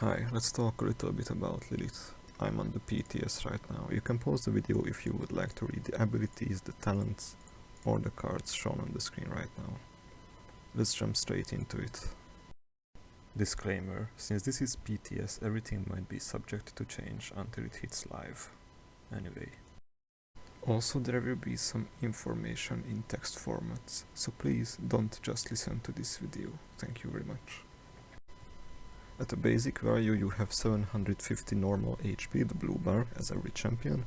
Hi, let's talk a little bit about Lilith. I'm on the PTS right now. You can pause the video if you would like to read the abilities, the talents, or the cards shown on the screen right now. Let's jump straight into it. Disclaimer: since this is PTS, everything might be subject to change until it hits live. Anyway. Also, there will be some information in text formats, so please don't just listen to this video. Thank you very much. At a basic value you have 750 normal HP, the blue bar, as every champion,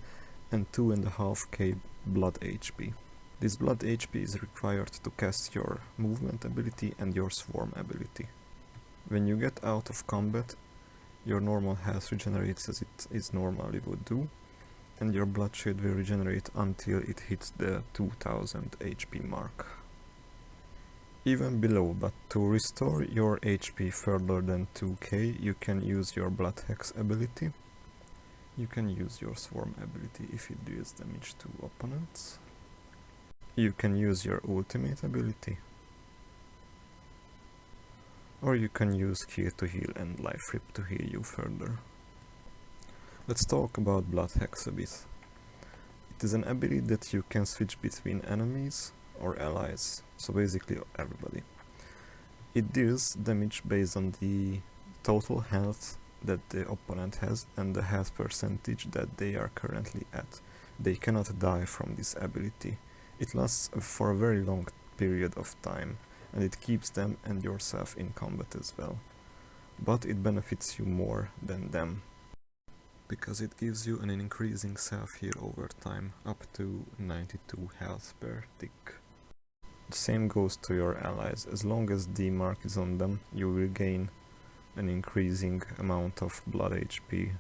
and 2.5k blood HP. This blood HP is required to cast your movement ability and your swarm ability. When you get out of combat, your normal health regenerates as it is normally would do, and your blood shield will regenerate until it hits the 2000 HP mark. Even below, but to restore your HP further than 2k, you can use your Blood Hex ability. You can use your Swarm ability if it deals damage to opponents. You can use your ultimate ability. Or you can use Kill to heal and Life Rip to heal you further. Let's talk about Blood Hex a bit. It is an ability that you can switch between enemies or allies, so basically everybody. It deals damage based on the total health that the opponent has and the health percentage that they are currently at. They cannot die from this ability. It lasts for a very long period of time, and it keeps them and yourself in combat as well. But it benefits you more than them, because it gives you an increasing self-heal over time, up to 92 health per tick. The same goes to your allies. As long as the mark is on them, you will gain an increasing amount of blood HP.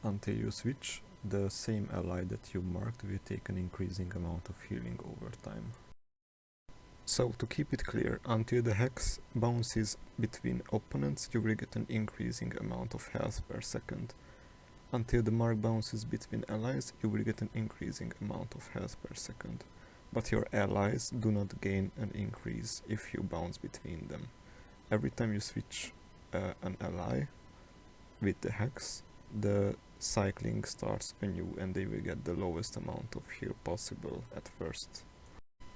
Until you switch, the same ally that you marked will take an increasing amount of healing over time. So, to keep it clear, until the hex bounces between opponents, you will get an increasing amount of health per second. Until the mark bounces between allies, you will get an increasing amount of health per second. But your allies do not gain an increase if you bounce between them. Every time you switch an ally with the hex, the cycling starts anew and they will get the lowest amount of heal possible at first.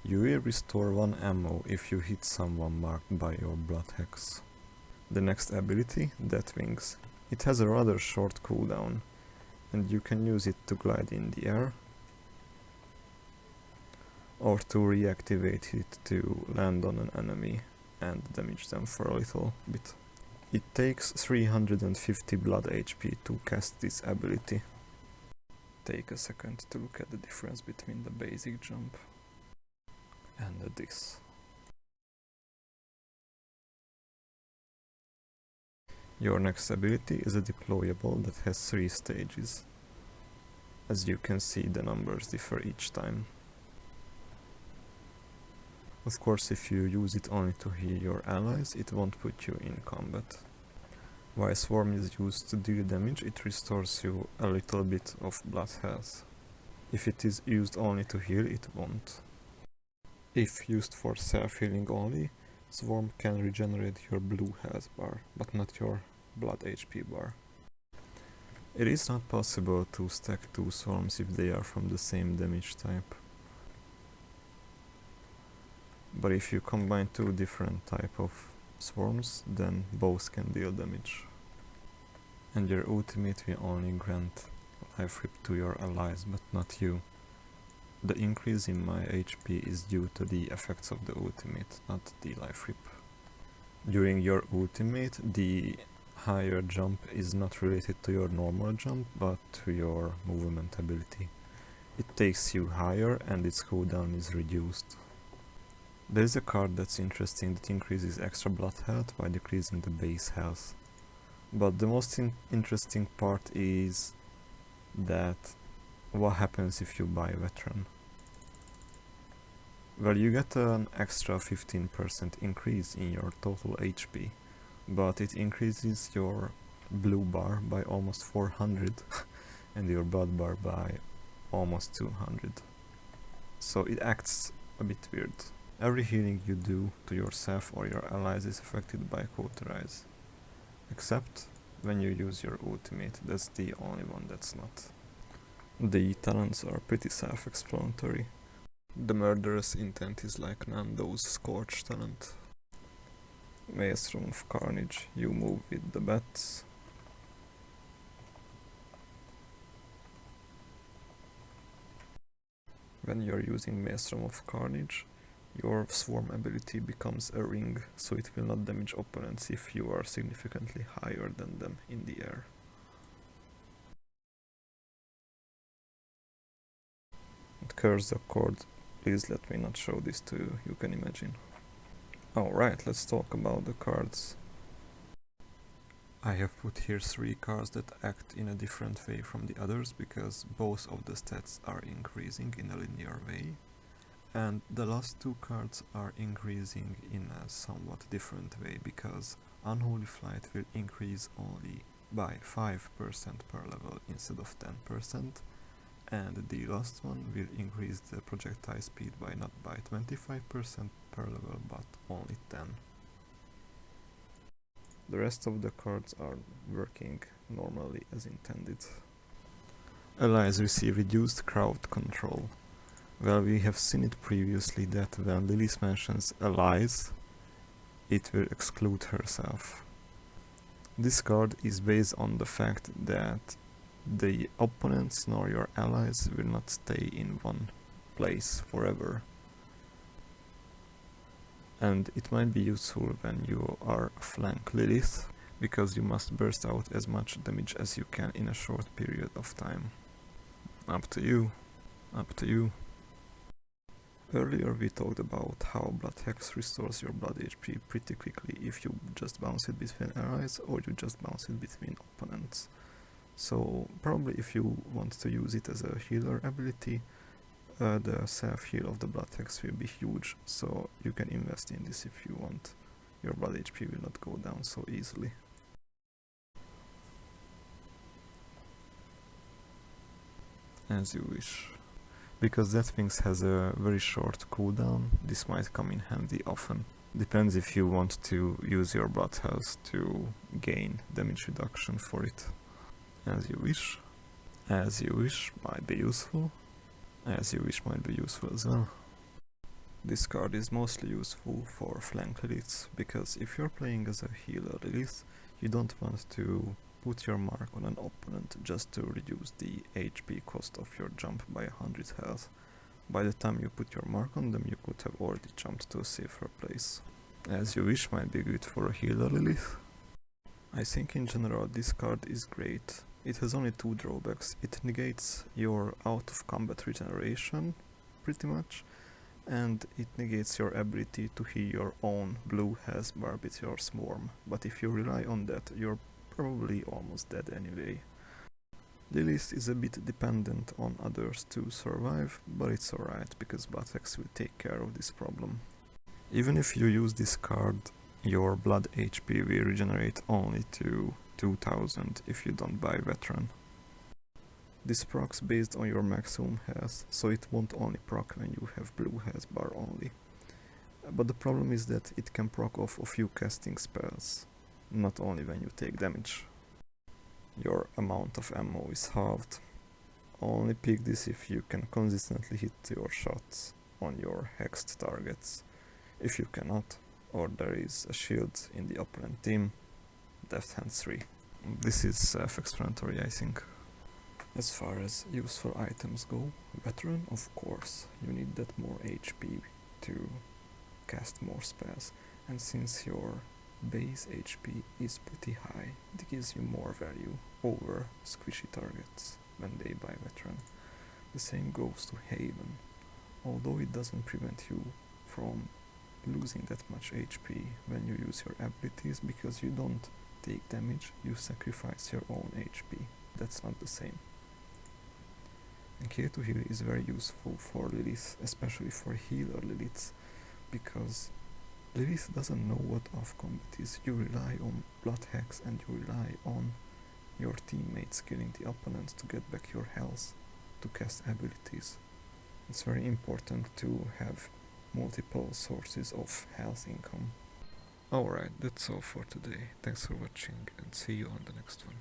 You will restore 1 ammo if you hit someone marked by your blood hex. The next ability, Death Wings. It has a rather short cooldown, and you can use it to glide in the air, or to reactivate it to land on an enemy and damage them for a little bit. It takes 350 blood HP to cast this ability. Take a second to look at the difference between the basic jump and this. Your next ability is a deployable that has 3 stages. As you can see, the numbers differ each time. Of course, if you use it only to heal your allies, it won't put you in combat. While Swarm is used to deal damage, it restores you a little bit of blood health. If it is used only to heal, it won't. If used for self-healing only, Swarm can regenerate your blue health bar, but not your blood HP bar. It is not possible to stack 2 Swarms if they are from the same damage type. But if you combine 2 different type of swarms, then both can deal damage. And your ultimate will only grant life rip to your allies, but not you. The increase in my HP is due to the effects of the ultimate, not the life rip. During your ultimate, the higher jump is not related to your normal jump, but to your movement ability. It takes you higher and its cooldown is reduced. There is a card that's interesting that increases extra blood health by decreasing the base health. But the most interesting part is that what happens if you buy Veteran. Well, you get an extra 15% increase in your total HP, but it increases your blue bar by almost 400 and your blood bar by almost 200. So it acts a bit weird. Every healing you do to yourself or your allies is affected by Cauterize. Except when you use your ultimate. That's the only one that's not. The talents are pretty self-explanatory. The murderous intent is like Nando's Scorch talent. Maelstrom of Carnage, you move with the bats. When you're using Maelstrom of Carnage, your swarm ability becomes a ring, so it will not damage opponents if you are significantly higher than them in the air. And Curse the Chord, please let me not show this to you, you can imagine. Alright, let's talk about the cards. I have put here 3 cards that act in a different way from the others because both of the stats are increasing in a linear way. And the last 2 cards are increasing in a somewhat different way because Unholy Flight will increase only by 5% per level instead of 10%, and the last one will increase the projectile speed by not by 25% per level but only 10. The rest of the cards are working normally as intended. Allies receive reduced crowd control. Well, we have seen it previously that when Lilith mentions allies, it will exclude herself. This card is based on the fact that the opponents nor your allies will not stay in one place forever. And it might be useful when you are flank Lilith, because you must burst out as much damage as you can in a short period of time. Up to you. Up to you. Earlier we talked about how Blood Hex restores your blood HP pretty quickly if you just bounce it between allies or you just bounce it between opponents. So probably if you want to use it as a healer ability, the self-heal of the Blood Hex will be huge, so you can invest in this if you want. Your blood HP will not go down so easily. As you wish. Because that things has a very short cooldown, this might come in handy often. Depends if you want to use your blood health to gain damage reduction for it. As you wish. As you wish might be useful. As you wish might be useful as well. This card is mostly useful for flank Liliths, because if you're playing as a healer Lilith, you don't want to put your mark on an opponent just to reduce the HP cost of your jump by 100 health. By the time you put your mark on them, you could have already jumped to a safer place. As you wish might be good for a healer Lilith. I think in general this card is great. It has only 2 drawbacks. It negates your out of combat regeneration, pretty much, and it negates your ability to heal your own blue health bar with your swarm. But if you rely on that, you're probably almost dead anyway. Lilith is a bit dependent on others to survive, but it's alright because Blood Hex will take care of this problem. Even if you use this card, your blood HP will regenerate only to 2000 if you don't buy Veteran. This procs based on your maximum health, so it won't only proc when you have blue health bar only. But the problem is that it can proc off a few casting spells, not only when you take damage. Your amount of ammo is halved. Only pick this if you can consistently hit your shots on your hexed targets. If you cannot, or there is a shield in the opponent team, Deft Hand 3. This is self-explanatory, I think. As far as useful items go, Veteran, of course, you need that more HP to cast more spells, and since your base HP is pretty high, it gives you more value over squishy targets when they buy Veteran. The same goes to Haven, although it doesn't prevent you from losing that much HP when you use your abilities, because you don't take damage, you sacrifice your own HP. That's not the same. And Care to Heal is very useful for Lilith, especially for healer Liliths, because Lilith doesn't know what off combat is. You rely on Blood Hex and you rely on your teammates killing the opponents to get back your health, to cast abilities. It's very important to have multiple sources of health income. Alright, that's all for today. Thanks for watching and see you on the next one.